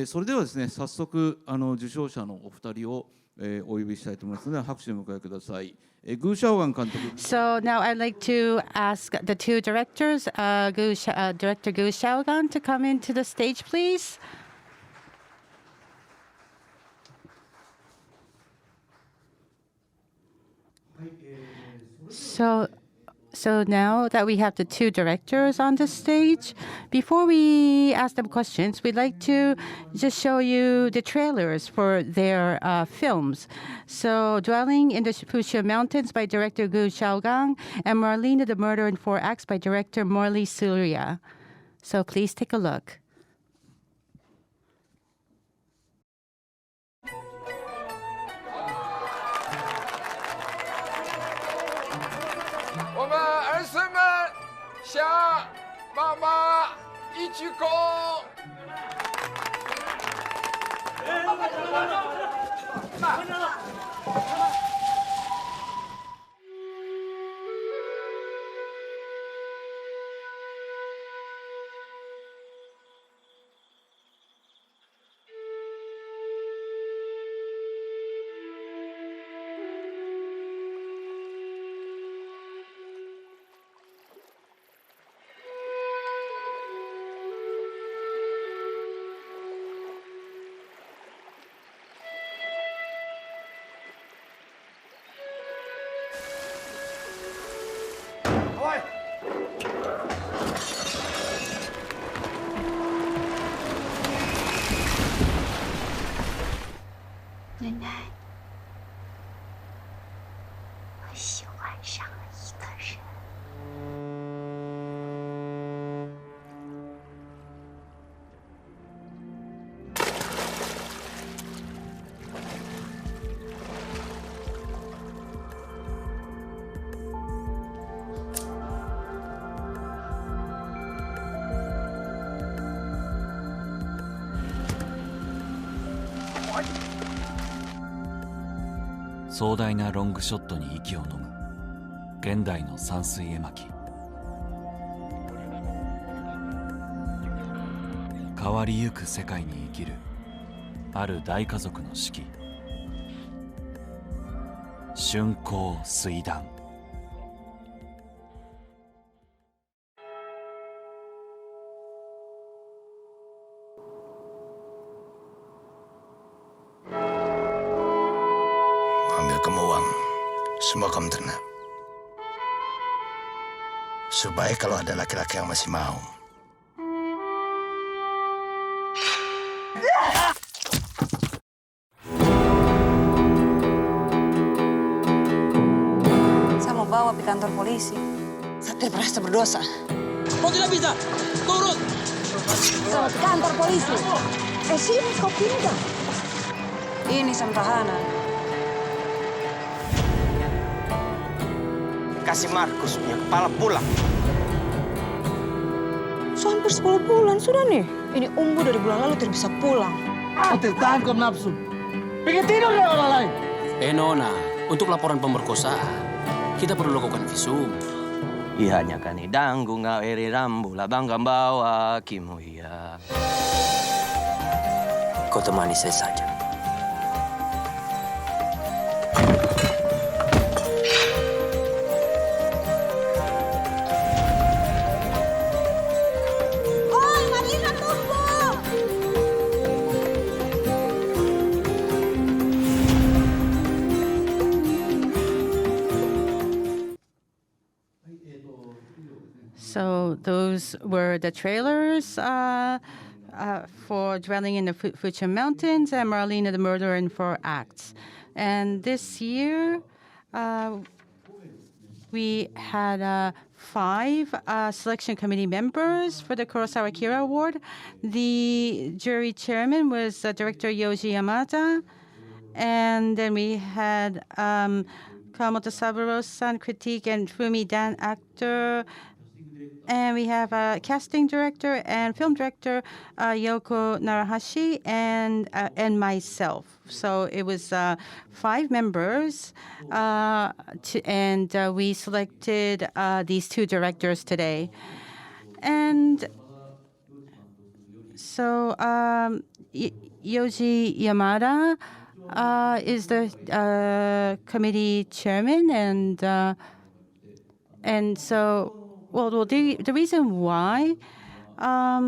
それではですね、早速受賞者のお二人をお呼びしたいと思いますので、拍手でお迎えください。グー・シャオガン監督。So now I'd like to ask the two directors, Director Gu Xiaogang, to come into the stage, please. So now that we have the two directors on the stage, before we ask them questions, we'd like to just show you the trailers for their films. So Dwelling in the Fuchsia Mountains by director Gu Xiaogang and Marlene the Murder in Four Acts by director Mouly Surya. So please take a look.「壮大なロングショットに息を飲む現代の山水絵巻」変わりゆく世界に生きるある大家族の死期春光水断Semua kamu tenang. Supaya kalau ada laki-laki yang masih mau. Saya mau bawa ke kantor polisi. Saya tidak merasa berdosa. Kau tidak bisa. Turun. Saya ke kantor polisi. Sini kau pindah. Ini sang tahanan. Kasih Markus punya kepala pulang. So, hampir 10 bulan sudah nih. Ini umbu dari bulan lalu tidak bisa pulang. Tidak tangkap nafsu. Pengen tidur dengan orang lain. Nona, untuk laporan pemerkosaan, kita perlu lakukan visum. Ihanya kan idanggu ngaweri rambu labang gambawa kimuya. Kau temani saya saja. So those were the trailers for Dwelling in the Fuchsia Mountains and Marlene the Murder in Four Acts. And this year, we had 5 selection committee members for the Kurosawa Akira Award. The jury chairman was director Yoji Yamada. And then we had Kawamoto Saburo-san, critique, and Fumi Dan, actor. And we have a casting director and film director, Yoko Narahashi, and myself. So it was 5 members, and we selected these 2 directors today. And so Yoji Yamada is the committee chairman, and so the reason why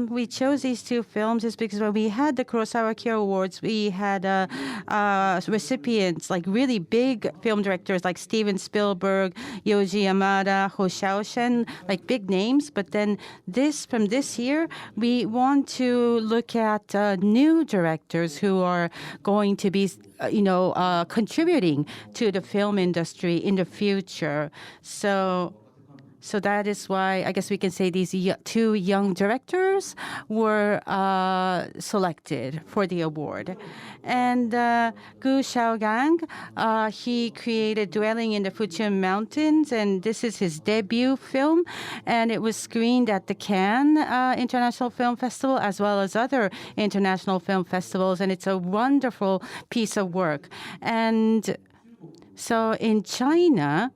we chose these two films is because when we had the Kurosawa Akira Awards, we had recipients, like really big film directors like Steven Spielberg, Yoji Yamada, Ho Xiaoshen, like big names. But then from this year, we want to look at new directors who are going to be, contributing to the film industry in the future. So that is why I guess we can say these two young directors were selected for the award. And Gu Xiaogang, he created Dwelling in the Fujian Mountains, and this is his debut film. And it was screened at the Cannes International Film Festival as well as other international film festivals. And it's a wonderful piece of work. And so in China,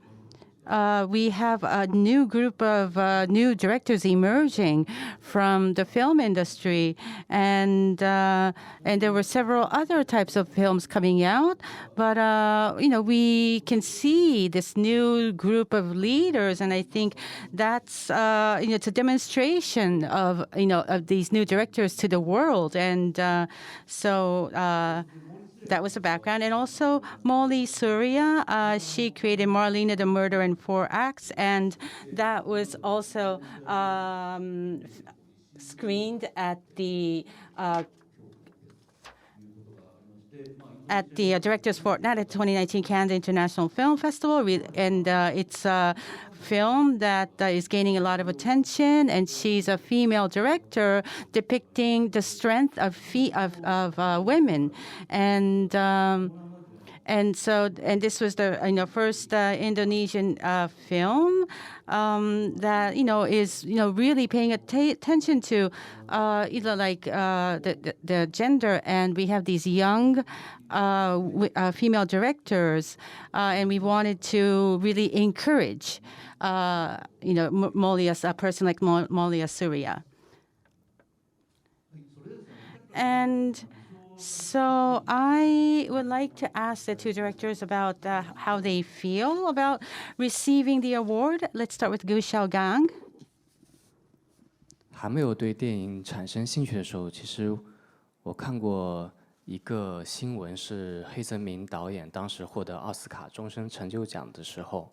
we have a new group of new directors emerging from the film industry, and there were several other types of films coming out. But we can see this new group of leaders, and I think that's it's a demonstration of these new directors to the world, and that was the background. And also Mouly Surya, she created Marlena the Murder in 4 Acts, and that was also screened at the Directors Fortnight at 2019 Cannes International Film Festival, and it's a film that is gaining a lot of attention, and she's a female director depicting the strength of women, and this was the first Indonesian film that is really paying attention to the gender, and we have these young female directors, and we wanted to really encourage Mouly, a person like Mouly Surya. And so I would like to ask the two directors about how they feel about receiving the award. Let's start with Gu Xiaogang. 还没有对电影产生兴趣的时候，其实我看过一个新闻，是黑泽明导演当时获得奥斯卡终身成就奖的时候，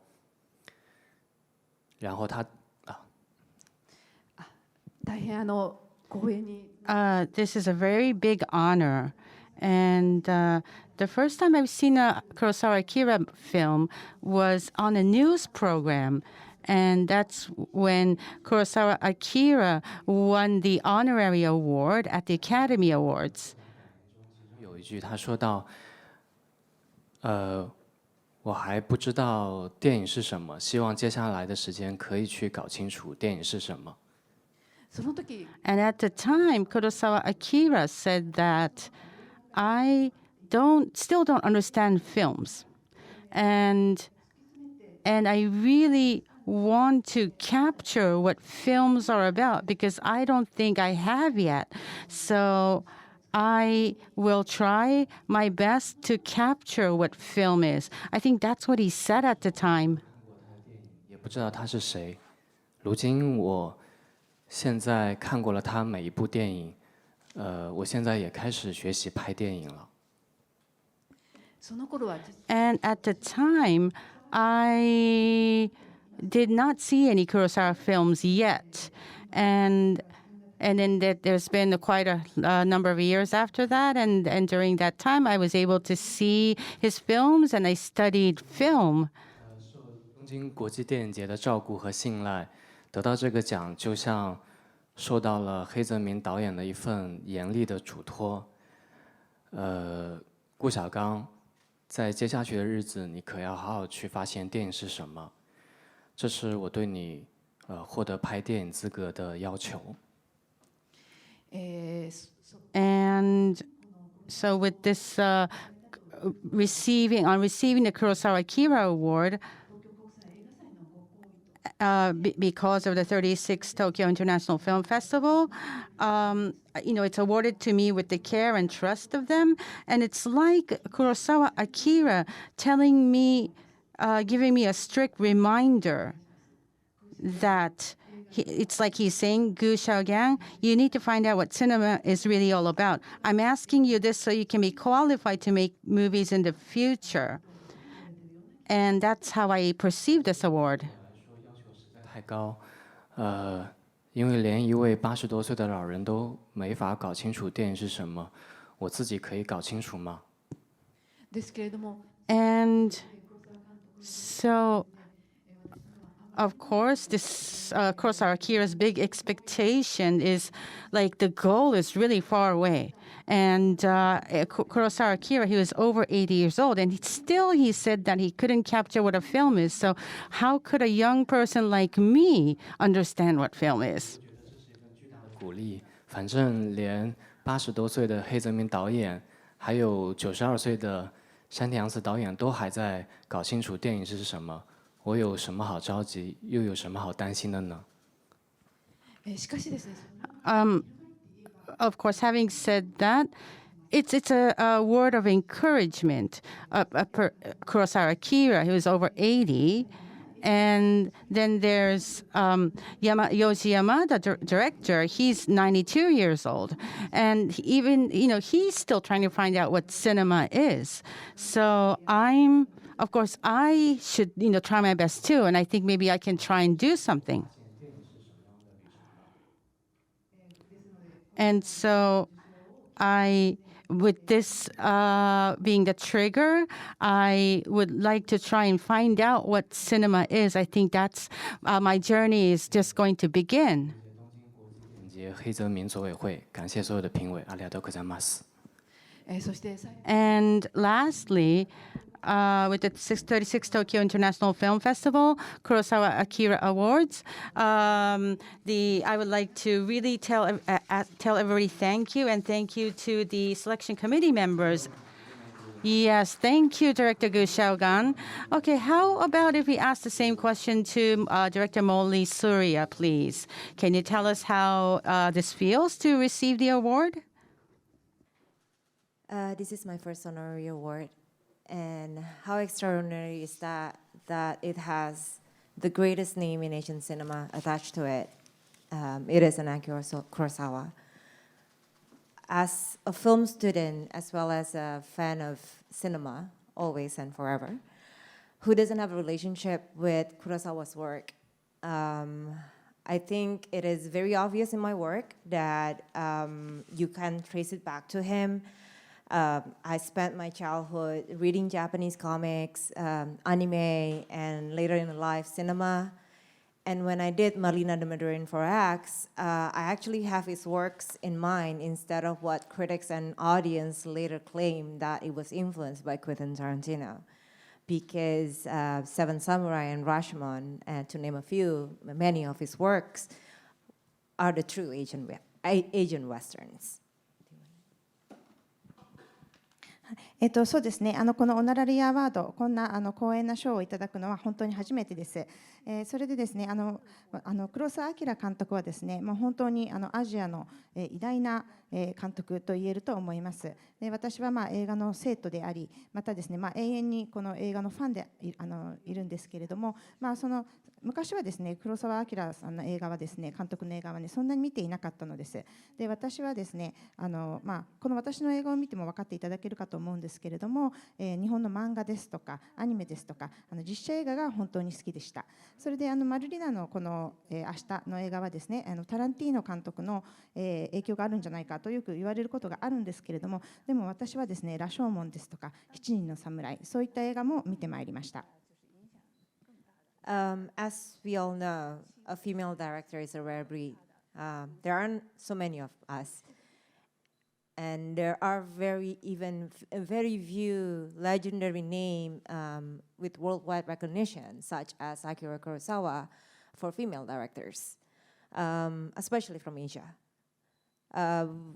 然后他大変光栄に。This is a very big honor. And the first time I've seen a Kurosawa Akira film was on a news program. And that's when Kurosawa Akira won the honorary award at the Academy Awards. 有一句他说到，我还不知道电影是什么，希望接下来的时间可以去搞清楚电影是什么。And at the time, Kurosawa Akira said that I still don't understand films, and I really want to capture what films are about because I don't think I have yet. So I will try my best to capture what film is. I think that's what he said at the time. 也不知道他是谁，如今我现在看过了他每一部电影，我现在也开始学习拍电影了。And at the time, I did not see any Kurosawa films yet, and then there's been quite a number of years after that, and during that time, I was able to see his films, and I studied film. 东京国际电影节的照顾和信赖，得到这个奖就像受到了黑泽明导演的一份严厉的嘱托。顾晓刚，在接下去的日子，你可要好好去发现电影是什么。这是我对你获得拍电影资格的要求。And so with this receiving the Kurosawa Akira Award, because of the 36th Tokyo International Film Festival. It's awarded to me with the care and trust of them. And it's like Kurosawa Akira telling me, giving me a strict reminder that it's like he's saying, Gu Xiaogang, you need to find out what cinema is really all about. I'm asking you this so you can be qualified to make movies in the future. And that's how I perceive this award. 太高，因为连一位80多岁的老人都没法搞清楚电影是什么，我自己可以搞清楚吗？ And so, of course, this Kurosawa Akira's big expectation is like the goal is really far away. And Kurosawa Akira, he was over 80 years old, and he said that he couldn't capture what a film is. So how could a young person like me understand what film is? 鼓励，反正连80多岁的黑泽明导演，还有92岁的山田洋次导演都还在搞清楚电影是什么。我有什么好着急，又有什么好担心的呢？ Of course, having said that, it's a word of encouragement. Kurosawa Akira, who is over 80, and then there's Yoji Yamada, director. He's 92 years old, and even he's still trying to find out what cinema is. So of course, I should try my best too, and I think maybe I can try and do something. And so with this being the trigger, I would like to try and find out what cinema is. I think that's my journey is just going to begin. 黑泽明组委会，感谢所有的评委，ありがとうございます。And lastly, with the 36th Tokyo International Film Festival, Kurosawa Akira Awards, I would like to really tell everybody thank you, and thank you to the selection committee members. Yes, thank you, Director Gu Xiaogang. Okay, how about if we ask the same question to Director Mouly Surya, please? Can you tell us how this feels to receive the award? This is my first honorary award. And how extraordinary is that it has the greatest name in Asian cinema attached to it. It is an Akira Kurosawa. As a film student, as well as a fan of cinema, always and forever, who doesn't have a relationship with Kurosawa's work? I think it is very obvious in my work that you can trace it back to him. I spent my childhood reading Japanese comics, anime, and later in life, cinema. And when I did Marlena the Murderer in 4 Acts, I actually have his works in mind instead of what critics and audience later claim that it was influenced by Quentin Tarantino. Because Seven Samurai and Rashomon, to name a few, many of his works are the true Asian Westerns. そうですね、このオナラリーアワード、こんな光栄な賞をいただくのは本当に初めてです。それでですね、黒澤明監督はですね、本当にアジアの偉大な監督と言えると思います。で、私は映画の生徒であり、またですね、永遠にこの映画のファンでいるんですけれども、昔はですね、黒澤明さんの映画はですね、監督の映画はね、そんなに見ていなかったのです。で、私はですね、この私の映画を見ても分かっていただけるかと思うんですけれども、日本の漫画ですとかアニメですとか実写映画が本当に好きでした。それでマルリナのこの、明日の映画はですね、タランティーノ監督の、影響があるんじゃないかとよく言われることがあるんですけれども、でも私はですね、羅生門ですとか七人の侍、そういった映画も見てまいりました。As we all know, a female director is a rare breed. There aren't so many of us. And there are very few legendary names with worldwide recognition, such as Akira Kurosawa, for female directors, especially from Asia.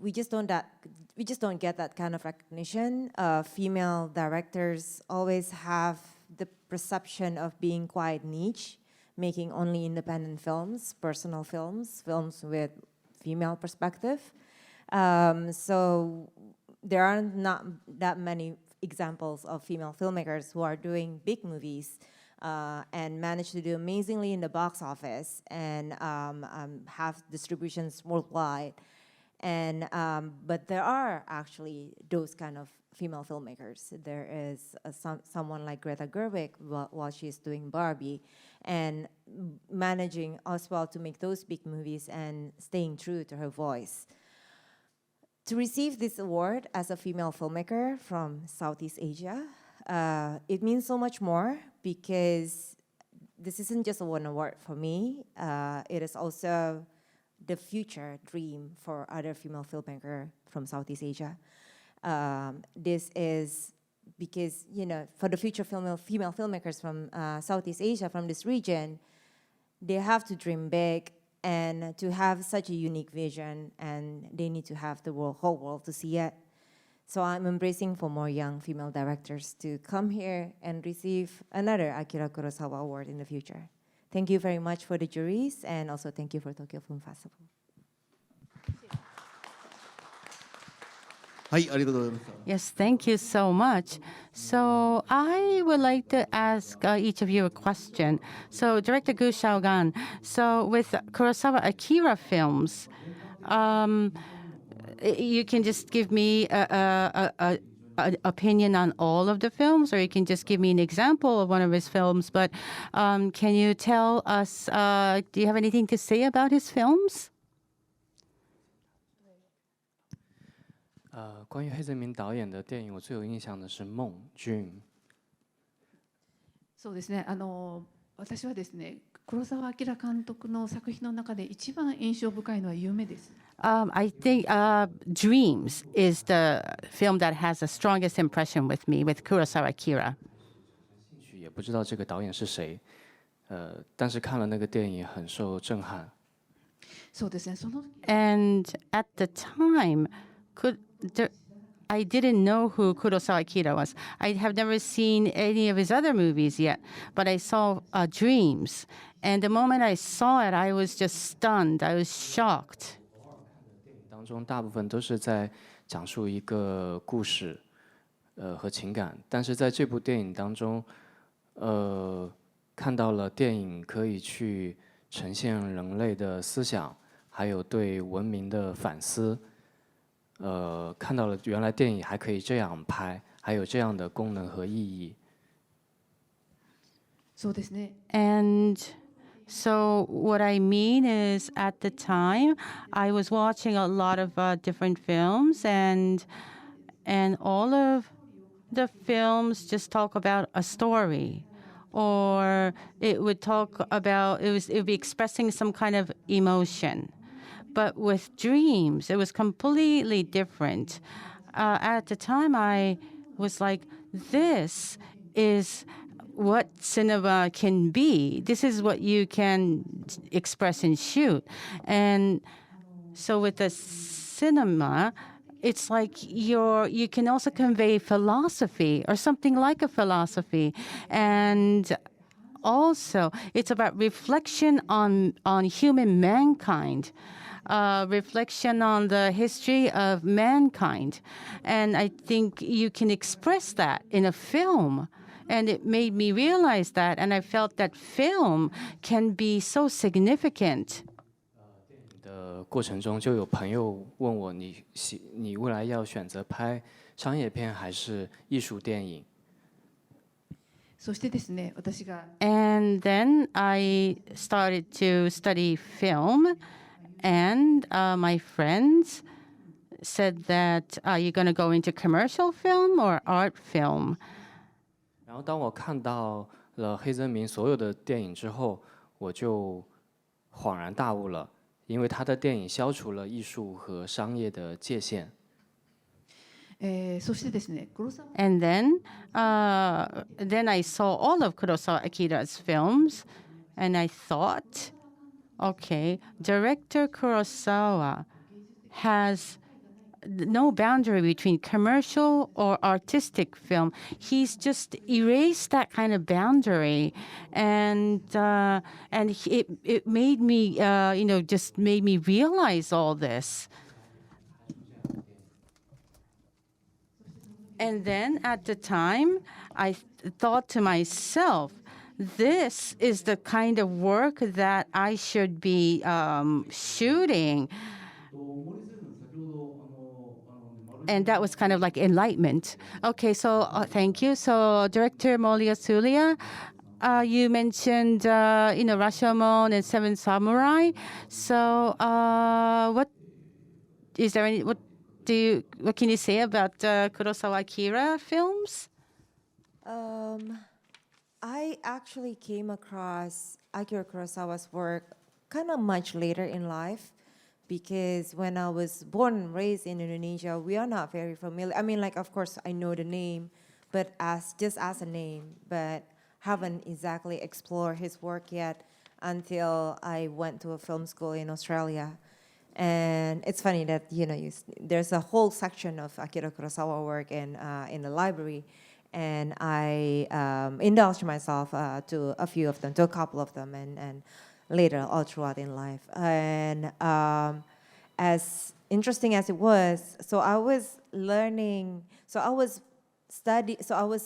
We just don't get that kind of recognition. Female directors always have the perception of being quite niche, making only independent films, personal films, films with female perspective. So there are not that many examples of female filmmakers who are doing big movies and manage to do amazingly in the box office and have distributions worldwide. And but there are actually those kind of female filmmakers. There is someone like Greta Gerwig while she's doing Barbie, and managing as well to make those big movies and staying true to her voice. To receive this award as a female filmmaker from Southeast Asia, it means so much more because this isn't just one award for me. It is also the future dream for other female filmmakers from Southeast Asia. This is because, you know, for the future female filmmakers from Southeast Asia, from this region, they have to dream big and to have such a unique vision, and they need to have the whole world to see it. So I'm embracing for more young female directors to come here and receive another Akira Kurosawa Award in the future. Thank you very much for the juries, and also thank you for Tokyo Film Festival. はい、ありがとうございました。 Yes, thank you so much. So I would like to ask each of you a question. So Director Gu Xiaogang, so with Kurosawa Akira films, you can just give me an opinion on all of the films, or you can just give me an example of one of his films. But can you tell us, do you have anything to say about his films? 关于黑泽明导演的电影，我最有印象的是《梦》Dream。そうですね。私はですね、黒澤明監督の作品の中で一番印象深いのは夢です。I think Dreams is the film that has the strongest impression with me, with Kurosawa Akira. 也不知道这个导演是谁，但是看了那个电影很受震撼。そうですね。その And at the time, I didn't know who Kurosawa Akira was. I have never seen any of his other movies yet, but I saw Dreams. And the moment I saw it, I was just stunned. I was shocked. 当中大部分都是在讲述一个故事，和情感，但是在这部电影当中，看到了电影可以去呈现人类的思想，还有对文明的反思。看到了原来电影还可以这样拍，还有这样的功能和意义。そうですね。And so what I mean is, at the time, I was watching a lot of different films, and all of the films just talk about a story, or it would be expressing some kind of emotion. But with Dreams, it was completely different. At the time, I was like, this is what cinema can be. This is what you can express and shoot. And so with the cinema, it's like you can also convey philosophy, or something like a philosophy. And also, it's about reflection on human mankind. Reflection on the history of mankind. And I think you can express that in a film. And it made me realize that, and I felt that film can be so significant. 的过程中，就有朋友问我，你未来要选择拍商业片还是艺术电影？そしてですね、私が And then I started to study film. And my friends said that, are you going to go into commercial film or art film? 然后当我看到了黑泽明所有的电影之后，我就恍然大悟了，因为他的电影消除了艺术和商业的界限。そしてですね、And then I saw all of Kurosawa Akira's films, and I thought, okay, director Kurosawa has no boundary between commercial or artistic film. He's just erased that kind of boundary, and it made me, just made me realize all this. And then at the time, I thought to myself, this is the kind of work that I should be shooting. And that was kind of like enlightenment. Okay, so thank you. So Director Mouly Surya, you mentioned, Rashomon and Seven Samurai. So what can you say about Kurosawa Akira films? I actually came across Akira Kurosawa's work kind of much later in life, because when I was born and raised in Indonesia, we are not very familiar. I mean, of course, I know the name, but just as a name, but haven't exactly explored his work yet until I went to a film school in Australia. And it's funny that, there's a whole section of Akira Kurosawa work in the library, and I indulged myself to a few of them, to a couple of them, and later all throughout in life. And as interesting as it was, so I was learning, so I was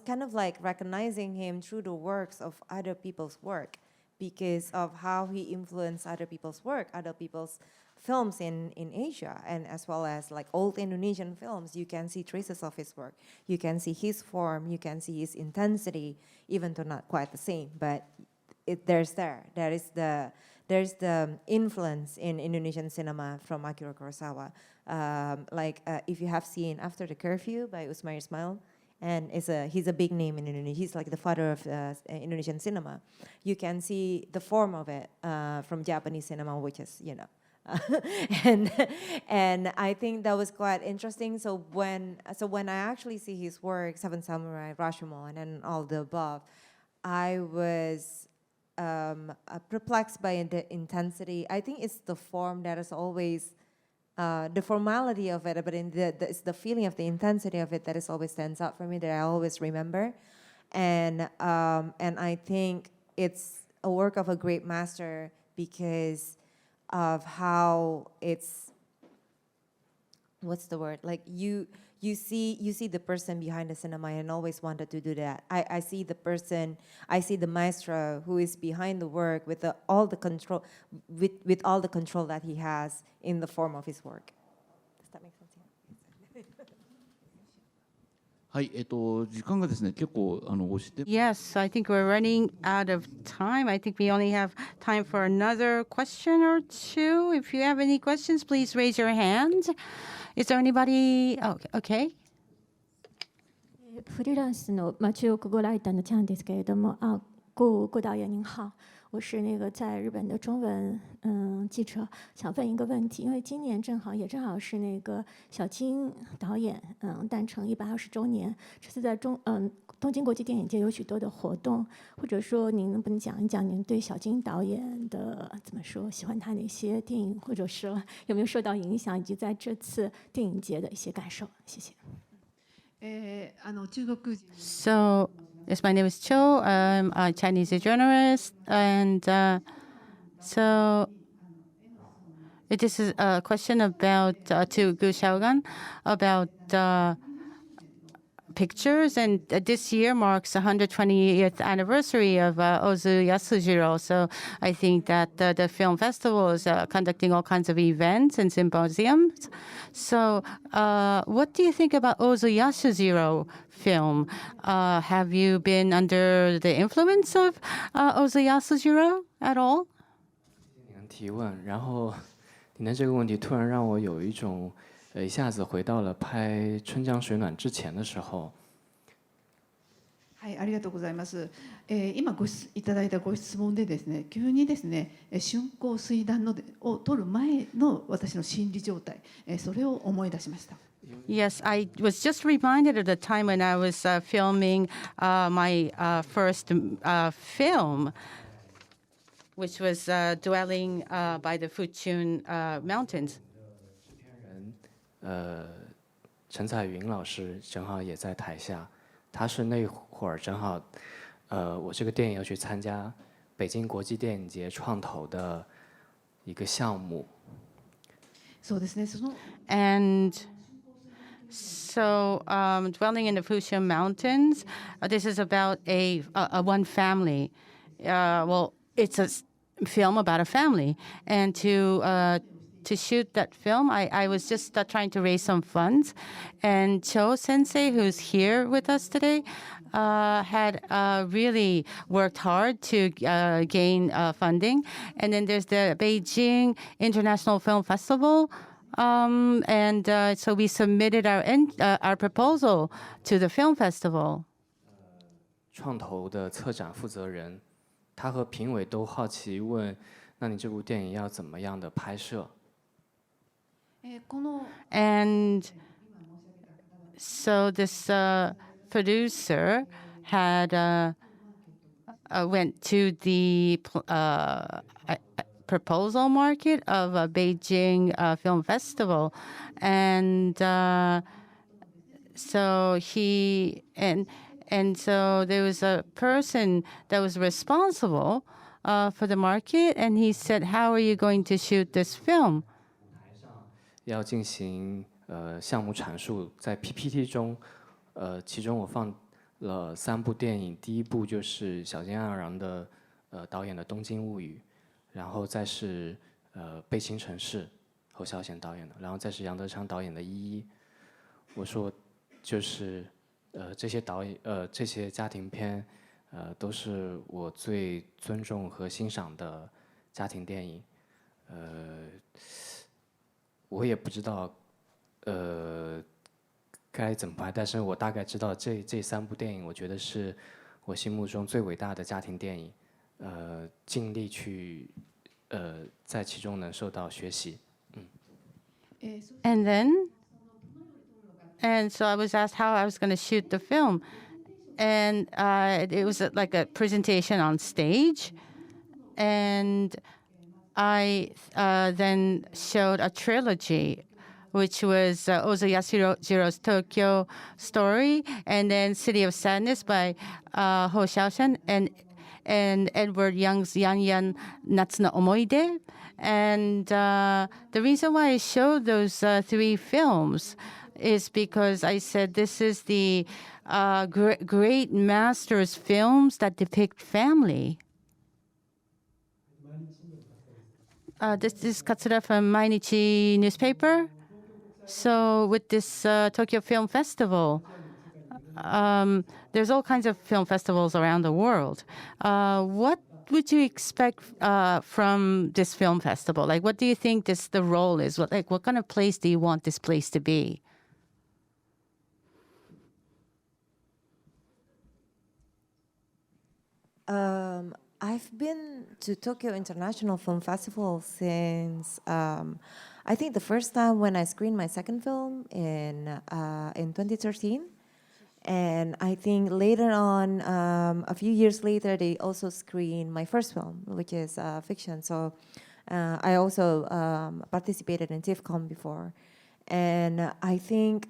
kind of recognizing him through the works of other people's work, because of how he influenced other people's work, other people's films in Asia, and as well as old Indonesian films. You can see traces of his work. You can see his form, you can see his intensity, even though not quite the same, but there's the influence in Indonesian cinema from Akira Kurosawa. If you have seen After the Curfew by Usmair Ismail, and he's a big name in Indonesia. He's like the father of Indonesian cinema. You can see the form of it from Japanese cinema, which is, and I think that was quite interesting. So when I actually see his work, Seven Samurai, Rashomon, and all the above, I was perplexed by the intensity. I think it's the form that is always the formality of it, but it's the feeling of the intensity of it that is always stands out for me, that I always remember. And I think it's a work of a great master because of how it's, what's the word? You see the person behind the cinema, and always wanted to do that. I see the person, I see the maestro who is behind the work with all the control, with all the control that he has in the form of his work. Does that make sense? はい、時間がですね、結構押して。Yes, I think we're running out of time. I think we only have time for another question or two. If you have any questions, please raise your hand. Is there anybody? Oh, okay. フリーランスの中国語ライターのチャンですけれども，顾导演您好，我是在日本的中文记者，想问一个问题，因为今年正好是小金导演诞辰120周年，这次在东京国际电影节有许多的活动，或者说您能不能讲一讲您对小金导演的怎么说，喜欢他哪些电影，或者说有没有受到影响，以及在这次电影节的一些感受？谢谢。So, yes, my name is Cho. I'm a Chinese journalist, and so this is a question about to Gu Xiaogang about pictures, and this year marks the 120th anniversary of Ozu Yasujiro. So I think that the film festival is conducting all kinds of events and symposiums. So what do you think about Ozu Yasujiro film? Have you been under the influence of Ozu Yasujiro at all? 提问，然后您的这个问题突然让我有一种一下子回到了拍《春江水暖》之前的时候。はい、ありがとうございます。今いただいたご質問でですね、急にですね、春光水暖を撮る前の私の心理状態、それを思い出しました。Yes, I was just reminded of the time when I was filming my first film, which was dwelling by the Fuchun Mountains. 陈彩云老师正好也在台下，他是那会儿正好，我这个电影要去参加北京国际电影节创投的一个项目。そうですね。And so, dwelling in the Fujian Mountains, this is about a one family. Well, it's a film about a family, and to shoot that film, I was just trying to raise some funds, and Cho Sensei, who's here with us today, had really worked hard to gain funding. And then there's the Beijing International Film Festival. And so we submitted our proposal to the film festival. 创投的策展负责人，他和评委都好奇问：“那你这部电影要怎么样的拍摄？” And so this producer had went to the proposal market of a Beijing Film Festival, and so so there was a person that was responsible for the market, and he said, "How are you going to shoot this film?" 要进行项目阐述，在 PPT 中，其中我放了3部电影，第一部就是小津安二郎的导演的《东京物语》，然后再是悲情城市侯孝贤导演的，然后再是杨德昌导演的《一一》。我说就是这些这些家庭片都是我最尊重和欣赏的家庭电影。我也不知道该怎么拍，但是我大概知道这3部电影，我觉得是我心目中最伟大的家庭电影。尽力去在其中能受到学习。And so I was asked how I was going to shoot the film, and it was like a presentation on stage, and I then showed a trilogy, which was Ozu Yasujiro's Tokyo Story, and then City of Sadness by Ho Xiaoshan, and Edward Young's Yan Yan Natsu no Omoide. And the reason why I showed those 3 films is because I said this is the great masters films that depict family. This is Katsura from Mainichi newspaper. So with this Tokyo Film Festival, there's all kinds of film festivals around the world. What would you expect from this film festival? Like, what do you think the role is? What kind of place do you want this place to be? I've been to Tokyo International Film Festival since I think the first time when I screened my second film in 2013. And I think later on, a few years later, they also screened my first film, which is fiction. So I also participated in TIFF before. And I think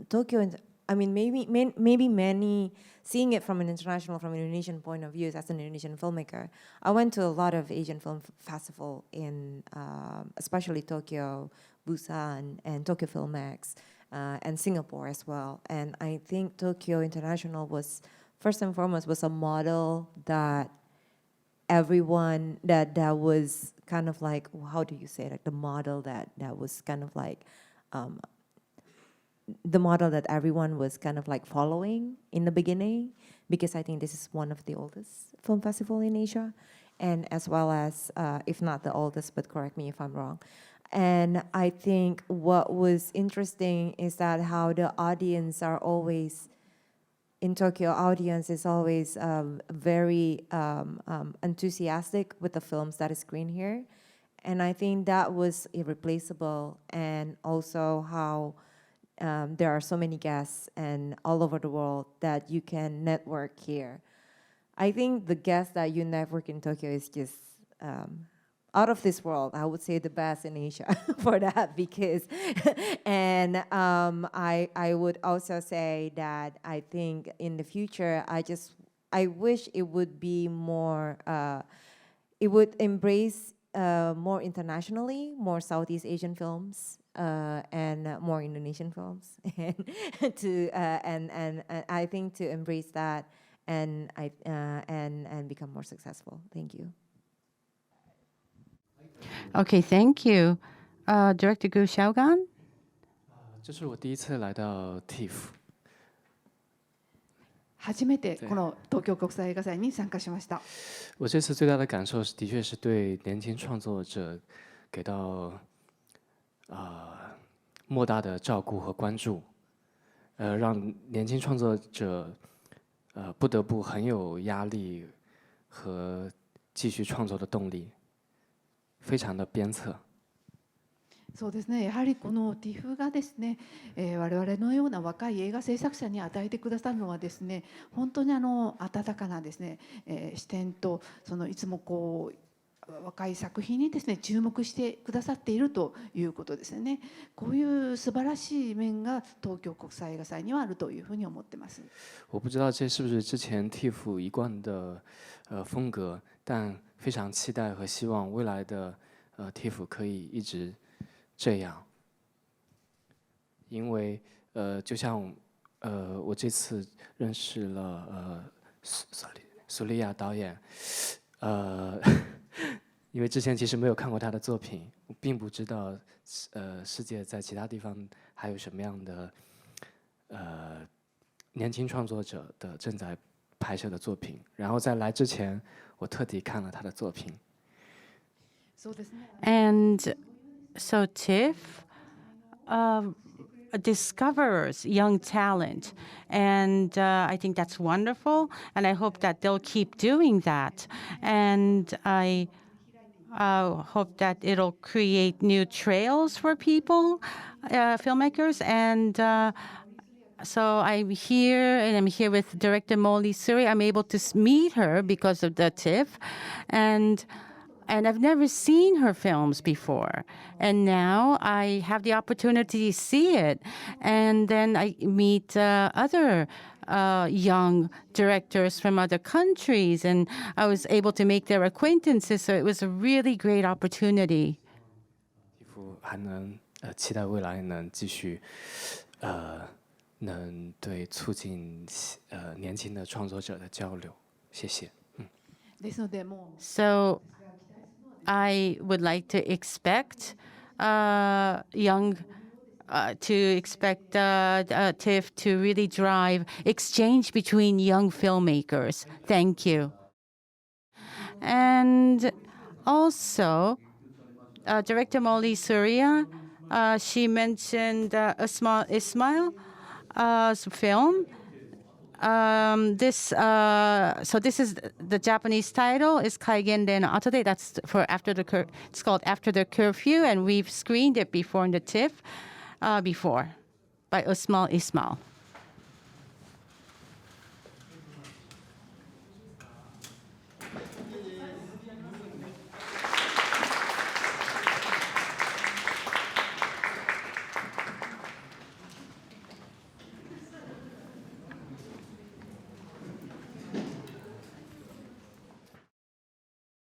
Tokyo, I mean, maybe many, seeing it from an Indonesian point of view as an Indonesian filmmaker, I went to a lot of Asian film festival in, especially Tokyo, Busan, and Tokyo Film X. And Singapore as well. And I think Tokyo International was, first and foremost, was a model that everyone, that was kind of like, how do you say it? Like the model that was kind of like, the model that everyone was kind of like following in the beginning, because I think this is one of the oldest film festival in Asia, and as well as, if not the oldest, but correct me if I'm wrong. And I think what was interesting is that how the audience are always, in Tokyo, audience is always very enthusiastic with the films that is screened here. And I think that was irreplaceable. And also how there are so many guests and all over the world that you can network here. I think the guests that you network in Tokyo is just out of this world. I would say the best in Asia for that because, and I would also say that I think in the future, I wish it would be more, it would embrace more internationally, more Southeast Asian films, and more Indonesian films, and I think to embrace that and become more successful. Thank you. Okay, thank you. Director Gu Xiaogang? 这是我第一次来到 TIFF。初めてこの東京国際映画祭に参加しました。我这次最大的感受是，的确是对年轻创作者给到莫大的照顾和关注，让年轻创作者不得不很有压力和继续创作的动力，非常的鞭策。そうですね、やはりこの TIFF がですね、我々のような若い映画制作者に与えてくださるのはですね、本当に温かなですね、視点といつもこう若い作品にですね注目してくださっているということですよね。こういう素晴らしい面が東京国際映画祭にはあるというふうに思ってます。我不知道这是不是之前 TIFF 一贯的风格，但非常期待和希望未来的TIFF 可以一直这样，因为就像我这次认识了苏利亚导演，因为之前其实没有看过他的作品，我并不知道世界在其他地方还有什么样的年轻创作者的正在拍摄的作品，然后在来之前，我特地看了他的作品。And so TIFF discovers young talent, and I think that's wonderful, and I hope that they'll keep doing that. And I hope that it'll create new trails for people, filmmakers, and so I'm here, and I'm here with director Mouly Surya. I'm able to meet her because of the TIFF, and I've never seen her films before. And now I have the opportunity to see it. And then I meet other young directors from other countries, and I was able to make their acquaintances. So it was a really great opportunity. 还能期待未来能继续能对促进年轻的创作者的交流。谢谢。So I would like to expect TIFF to really drive exchange between young filmmakers. Thank you. And also, director Mouly Surya, she mentioned Ismail's film. This is the Japanese title is Kaigen de no Atode. That's for it's called After the Curfew, and we've screened it before in the TIFF before by Ismail.